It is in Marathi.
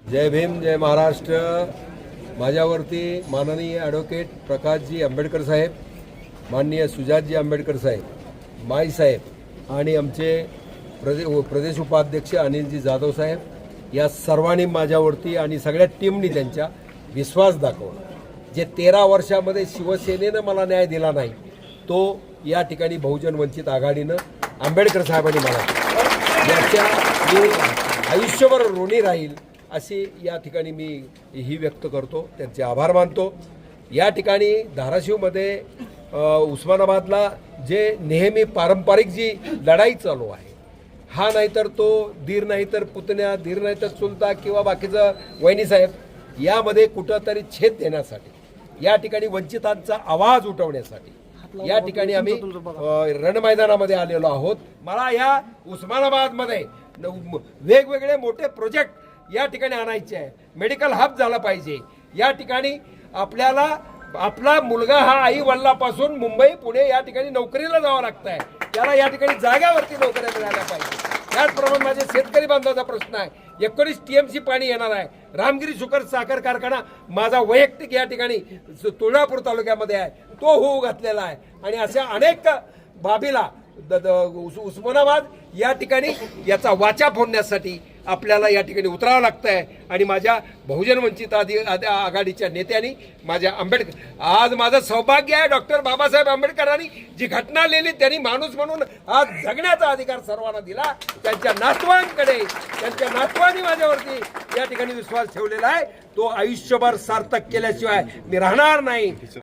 जय भीम, जय महाराष्ट्र। माझ्यावरती माननीय ॲडव्होकेट प्रकाशजी आंबेडकर साहेब, माननीय सुजातजी आंबेडकर साहेब, माई साहेब आणि आमचे प्रदेश उपाध्यक्ष अनिलजी जाधव साहेब या सर्वांनी माझ्यावरती आणि सगळ्या टीमनी त्यांच्या विश्वास दाखवला। जे 13 वर्षामध्ये शिवसेनेनं मला न्याय दिला नाही तो या ठिकाणी बहुजन वंचित आघाडीनं आंबेडकर साहेबांनी मला याच्या मी आयुष्यभर ऋणी राहील अशी या ठिकाणी मी ही व्यक्त करतो, त्यांचे आभार मानतो। या ठिकाणी धाराशिवमध्ये उस्मानाबादला जे नेहमी पारंपरिक जी लढाई चालू आहे, हा नाहीतर तो दीर नाही तर पुतण्या, दीर नाही तर चुलता किंवा बाकीचं वहिनीसाहेब, यामध्ये कुठंतरी छेद देण्यासाठी, या ठिकाणी वंचितांचा आवाज उठवण्यासाठी या ठिकाणी आम्ही रणमैदानामध्ये आलेलो आहोत। मला या उस्मानाबादमध्ये वेगवेगळे मोठे प्रोजेक्ट या ठिकाणी आणायचे आहे। मेडिकल हब झाला पाहिजे। या ठिकाणी आपल्याला आपला मुलगा हा आई वडिलांपासून मुंबई पुणे या ठिकाणी नोकरीला जावं लागतं आहे, त्याला या ठिकाणी जाग्यावरती नोकऱ्या मिळाल्या पाहिजे। त्याचप्रमाणे माझे शेतकरी बांधवाचा प्रश्न आहे, 19 TMC पाणी येणार आहे। रामगिरी शुगर साखर कारखाना माझा वैयक्तिक या ठिकाणी तुळजापूर तालुक्यामध्ये आहे, तो होऊ घातलेला आहे। आणि अशा अनेक बाबीला उस्मानाबाद या ठिकाणी याचा वाचा फोडण्यासाठी आपल्याला या ठिकाणी उतरावं लागतं आहे। आणि माझ्या बहुजन वंचित आघाडीच्या नेत्यांनी माझ्या आज माझं सौभाग्य आहे, डॉक्टर बाबासाहेब आंबेडकरांनी जी घटना लिहिली त्यांनी माणूस म्हणून आज जगण्याचा अधिकार सर्वांना दिला। त्यांच्या नातवांकडे, त्यांच्या नातवांनी माझ्यावरती या ठिकाणी विश्वास ठेवलेला आहे, तो आयुष्यभर सार्थक केल्याशिवाय मी राहणार नाही।